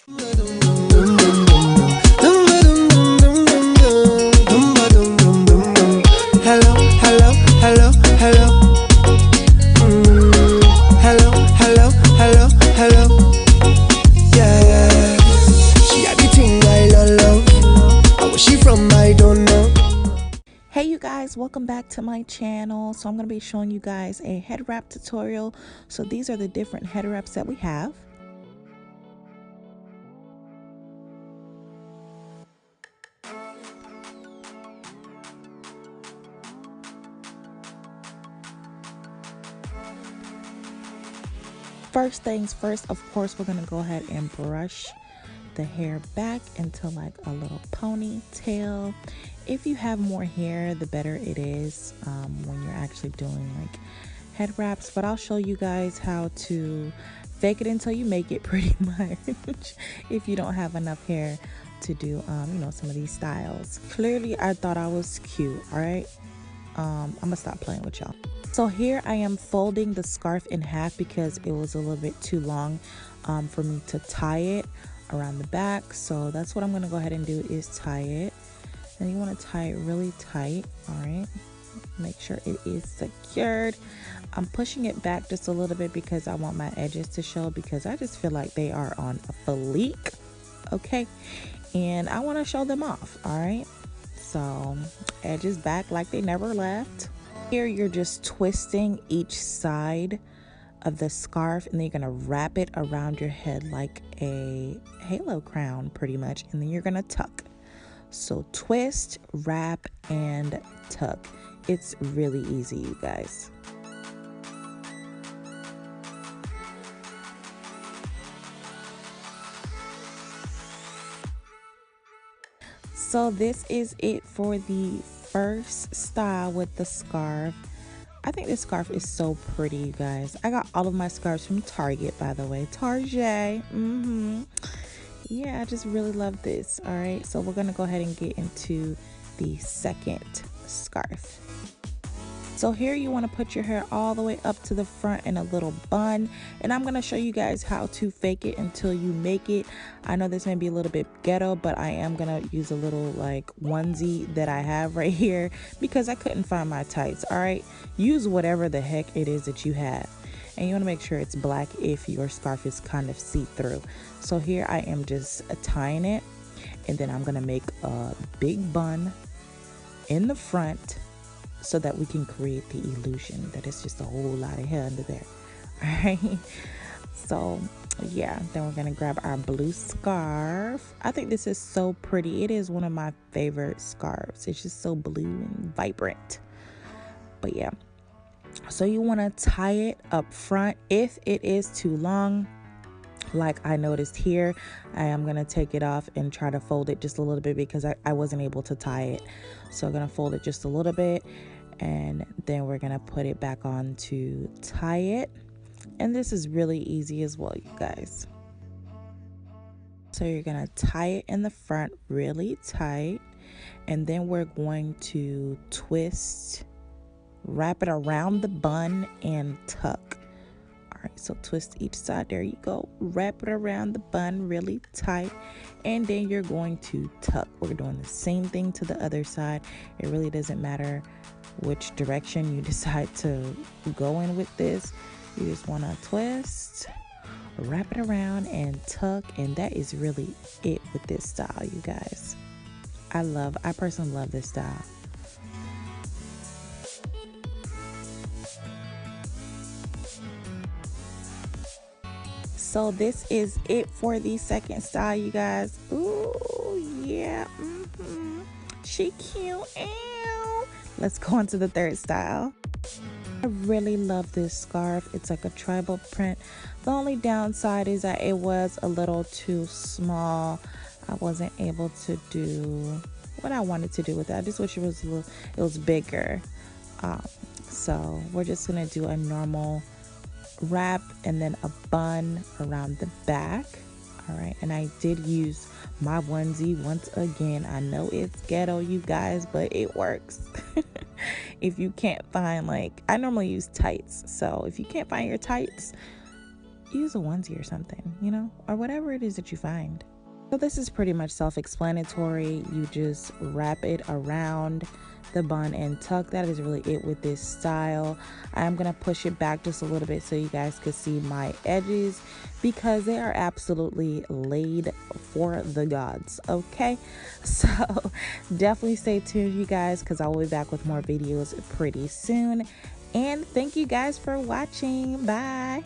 Hello, hello, hello, hello. Hello, hello, hello, hello. Yeah, yeah. She had the thing I love. How was she from? I don't know. Hey you guys, welcome back to my channel. So I'm going to be showing you guys a head wrap tutorial. So these are the different head wraps that we have. First things first, of course, we're going to go ahead and brush the hair back into like a little ponytail. If you have more hair, the better it is when you're actually doing like head wraps. But I'll show you guys how to fake it until you make it, pretty much, if you don't have enough hair to do you know, some of these styles. Clearly I thought I was cute. All right, I'm gonna stop playing with y'all. So here I am folding the scarf in half because it was a little bit too long for me to tie it around the back. So that's what I'm going to go ahead and do, is tie it. And you want to tie it really tight. All right, make sure it is secured. I'm pushing it back just a little bit because I want my edges to show, because I just feel like they are on a fleek. Okay, and I want to show them off. All right, so edges back like they never left. Here you're just twisting each side of the scarf, and then you're gonna wrap it around your head like a halo crown, pretty much, and then you're gonna tuck. So twist, wrap, and tuck. It's really easy, you guys. So this is it for the first style with the scarf. I think this scarf is so pretty, you guys. I got all of my scarves from Target, by the way. Target. Yeah, I just really love this. All right, so we're gonna go ahead and get into the second scarf. So here you want to put your hair all the way up to the front in a little bun, and I'm going to show you guys how to fake it until you make it. I know this may be a little bit ghetto, but I am going to use a little like onesie that I have right here because I couldn't find my tights. All right, use whatever the heck it is that you have, and you want to make sure it's black if your scarf is kind of see-through. So here I am just tying it, and then I'm going to make a big bun in the front, so that we can create the illusion that it's just a whole lot of hair under there. All right, so yeah, then we're gonna grab our blue scarf. I think this is so pretty. It is one of my favorite scarves. It's just so blue and vibrant. But yeah, so you want to tie it up front. If it is too long, like I noticed here, I am going to take it off and try to fold it just a little bit because I wasn't able to tie it. So I'm going to fold it just a little bit, and then we're going to put it back on to tie it. And this is really easy as well, you guys. So you're going to tie it in the front really tight, and then we're going to twist, wrap it around the bun, and tuck. All right, so twist each side. There you go. Wrap it around the bun really tight, and then you're going to tuck. We're doing the same thing to the other side. It really doesn't matter which direction you decide to go in with this. You just want to twist, wrap it around, and tuck, and that is really it with this style, you guys. I personally love this style. So this is it for the second style, you guys. Ooh, yeah. She cute. Ew. Let's go on to the third style. I really love this scarf. It's like a tribal print. The only downside is that it was a little too small. I wasn't able to do what I wanted to do with it. I just wish it was bigger. So we're just gonna do a normal wrap and then a bun around the back. All right, and I did use my onesie once again. I know it's ghetto, you guys, but it works. If you can't find, like, I normally use tights, so if you can't find your tights, use a onesie or something, you know, or whatever it is that you find. So this is pretty much self-explanatory. You just wrap it around the bun and tuck. That is really it with this style. I am gonna push it back just a little bit so you guys can see my edges, because they are absolutely laid for the gods. Okay, so definitely stay tuned, you guys, because I will be back with more videos pretty soon. And thank you guys for watching. Bye.